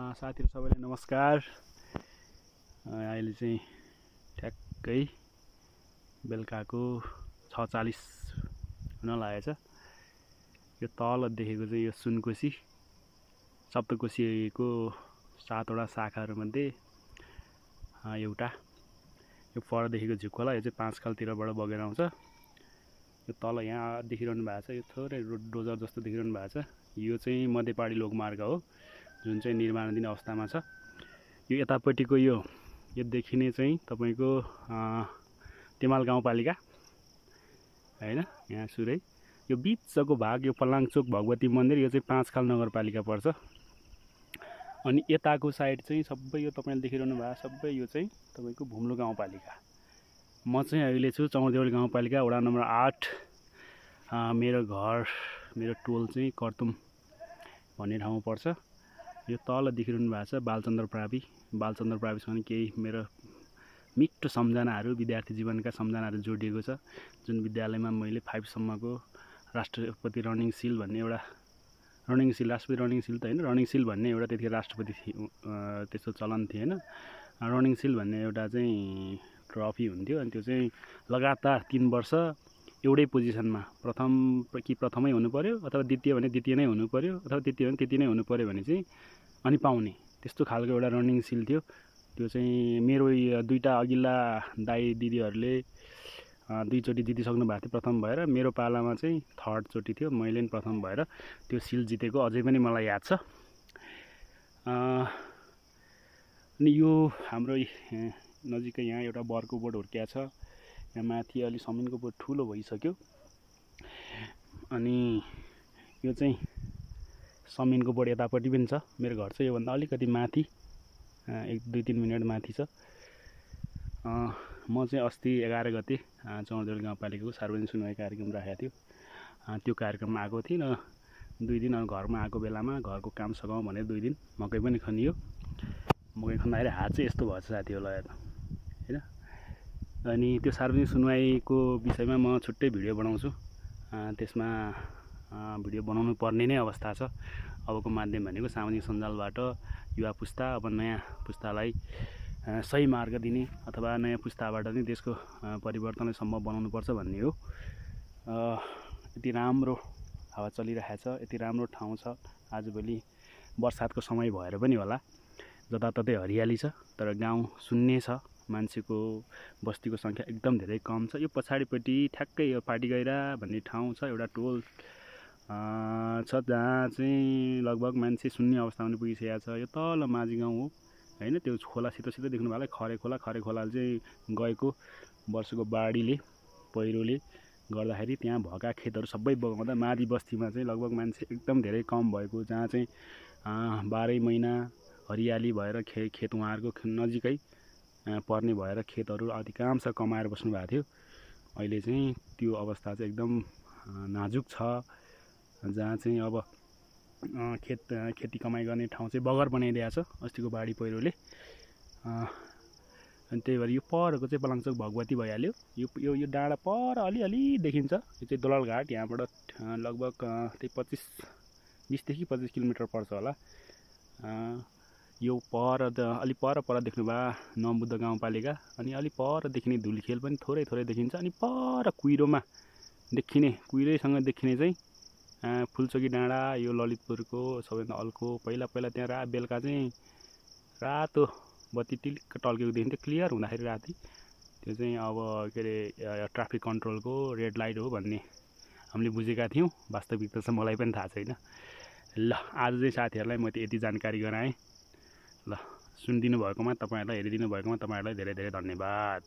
साथीहरु सबैलाई नमस्कार। अहिले चाहिँ ठ्याक्कै बेलुकाको 6:40 हुन लागेछ। यो तल देखेको चाहिँ यो सुनकोशी सप्तकोशीको 7वटा शाखाहरु मध्ये एउटा यो पर देखेको झिक्कोला यो चाहिँ 5 खालतिरबाट बगेर आउँछ। यो तल यहाँ देखिरहनु भएको छ यो थोरै डोजर जस्तो देखिरहनु भएको छ। यो चाहिँ मध्यपाडी लोकमार्ग हो जुन चाहिँ निर्माणाधीन अवस्थामा छ। यो यतापट्टिको यो देखिने चाहिँ तपाईको तेमाल गाउँपालिका हैन, यहाँ सुरै यो बीचको भाग यो पलाङचोक भगवती मन्दिर यो चाहिँ 5 खाल नगरपालिका पर्छ। अनि यताको साइड चाहिँ सबै यो तपाईले देखिरहनु भएको सबै यो चाहिँ तपाईको भुम्लो गाउँपालिका। म चाहिँ अहिले छु चौरदेउल गाउँपालिका वडा नम्बर 8। मेरो घर मेरो टोल चाहिँ कर्तुम भन्ने ठाउँमा पर्छ। यो तल देखिरहनु भएको छ बालचन्द्र प्राविसँग केही मेरो मिठो सम्झनाहरू विद्यार्थी जीवनका सम्झनाहरू जोडिएको छ। जुन विद्यालयमा मैले 5 सम्मको राष्ट्रपति रनिङ सिल भन्ने एउटा राष्ट्रपति रनिङ सिल त हैन, रनिङ सिल भन्ने एउटा त्यतिखेर राष्ट्रपति त्यस्तो चलन थिएन। रनिङ सिल भन्ने एउटा चाहिँ ट्रफी हुन्थ्यो अनि त्यो चाहिँ लगातार 3 वर्ष एउटै पोजिसनमा प्रथमै हुनु पर्यो अथवा द्वितीय भने द्वितीय नै हुनु पर्यो अथवा तृतीय भने तृतीय नै हुनु पर्यो भने चाहिँ अनि पाउने त्यस्तो खालको एउटा रनिङ सिल थियो। त्यो चाहिँ मेरो दुईटा अघिल्ला दाइ दिदीहरूले दुईचोटि जितिसक्नु भएको थियो प्रथम भएर। मेरो पालामा चाहिँ थर्ड चोटि थियो, मैले पनि प्रथम भएर त्यो सिल जितेको अझै पनि मलाई याद छ। अनि यो हाम्रो नजिकै यहाँ एउटा बरको बोट हुर्किया छ। यहाँ माथि अलि समिनको बोट ठुलो भइसक्यो। अनि यो चाहिँ समिनको बोट यतापट्टि पनि छ। मेरो घर चाहिँ योभन्दा अलिकति माथि 1-2-3 मिनेट माथि छ। म चाहिँ अस्ति 11 गते चौरदेउल गाउँपालिकाको सार्वजनिक सुनवाई कार्यक्रम राखेको थियो। त्यो कार्यक्रममा आएको थिएँ र 2 दिन घरमा आएको बेलामा घरको काम सघाउँ भनेर 2 दिन मकै पनि खनियो। मकै खन्दाखेरि हात चाहिँ यस्तो भएछ साथीहरूलाई हैन। अनि त्यो सार्वजनिक सुनवाईको विषयमा म छुट्टै भिडियो बनाउँछु। त्यसमा भिडियो बनाउनु पर्ने नै अवस्था छ। अबको माध्यम भनेको सामाजिक सञ्जालबाट युवा पुस्ता अब नयाँ पुस्तालाई सही मार्ग दिने अथवा नयाँ पुस्ताबाट नै देशको परिवर्तन सम्भव बनाउनुपर्छ भन्ने हो। यति राम्रो हावा चलिरहेको छ, यति राम्रो ठाउँ छ। आजभोलि बर्सातको समय भएर पनि होला जताततै हरियाली छ, तर गाउँ शून्य छ। मान्छेको बस्तीको सङ्ख्या एकदम धेरै कम छ। यो पछाडिपट्टि ठ्याक्कै यो पाटीगैरा भन्ने ठाउँ छ, एउटा टोल छ जहाँ चाहिँ लगभग मान्छे शून्य अवस्थामा पुगिसकेको छ। यो तल माझी गाउँ हो हैन। त्यो खोला सितो देख्नु भयो खरे खोला चाहिँ गएको वर्षको बाढीले पहिरोले गर्दाखेरि त्यहाँ भएका खेतहरू सबै बगाउँदा मादी बस्तीमा चाहिँ लगभग मान्छे एकदम धेरै कम भएको, जहाँ चाहिँ 12 महिना हरियाली भएर खेत उहाँहरूको नजिकै पर्ने भएर खेतहरू अधिकांश कमाएर बस्नु भएको थियो। अहिले चाहिँ त्यो अवस्था चाहिँ एकदम नाजुक छ, जहाँ चाहिँ अब खेती कमाइ गर्ने ठाउँ चाहिँ बगर बनाइदिएको छ अस्तिको बाढी पहिरोले। अनि त्यही भएर यो परको चाहिँ पलाङचोक भगवती भइहाल्यो। यो डाँडा पर अलि देखिन्छ। यो चाहिँ दोललघाट, यहाँबाट लगभग त्यही 20 देखि 25 किलोमिटर पर्छ होला। यो पर अलि पर देख्नुभयो नवबुद्ध गाउँपालिका। अनि अलि पर देखिने धुलीखेल पनि थोरै देखिन्छ। अनि पर कुइरोमा देखिने कुइरैसँग देखिने चाहिँ फुलचोकी डाँडा, यो ललितपुरको सबैभन्दा अल्को पहिला त्यहाँ बेलुका चाहिँ रातो बत्ती टिलिक्क टल्केको देखिन्थ्यो क्लियर हुँदाखेरि राति। त्यो चाहिँ अब के अरे ट्राफिक कन्ट्रोलको रेड लाइट हो भन्ने हामीले बुझेका थियौँ। वास्तविकता चाहिँ मलाई पनि थाहा छैन। ल आज चाहिँ साथीहरूलाई म यति जानकारी गराएँ। ल सुनिदिनु भएकोमा तपाईँहरूलाई, हेरिदिनु भएकोमा तपाईँहरूलाई धेरै धेरै धन्यवाद।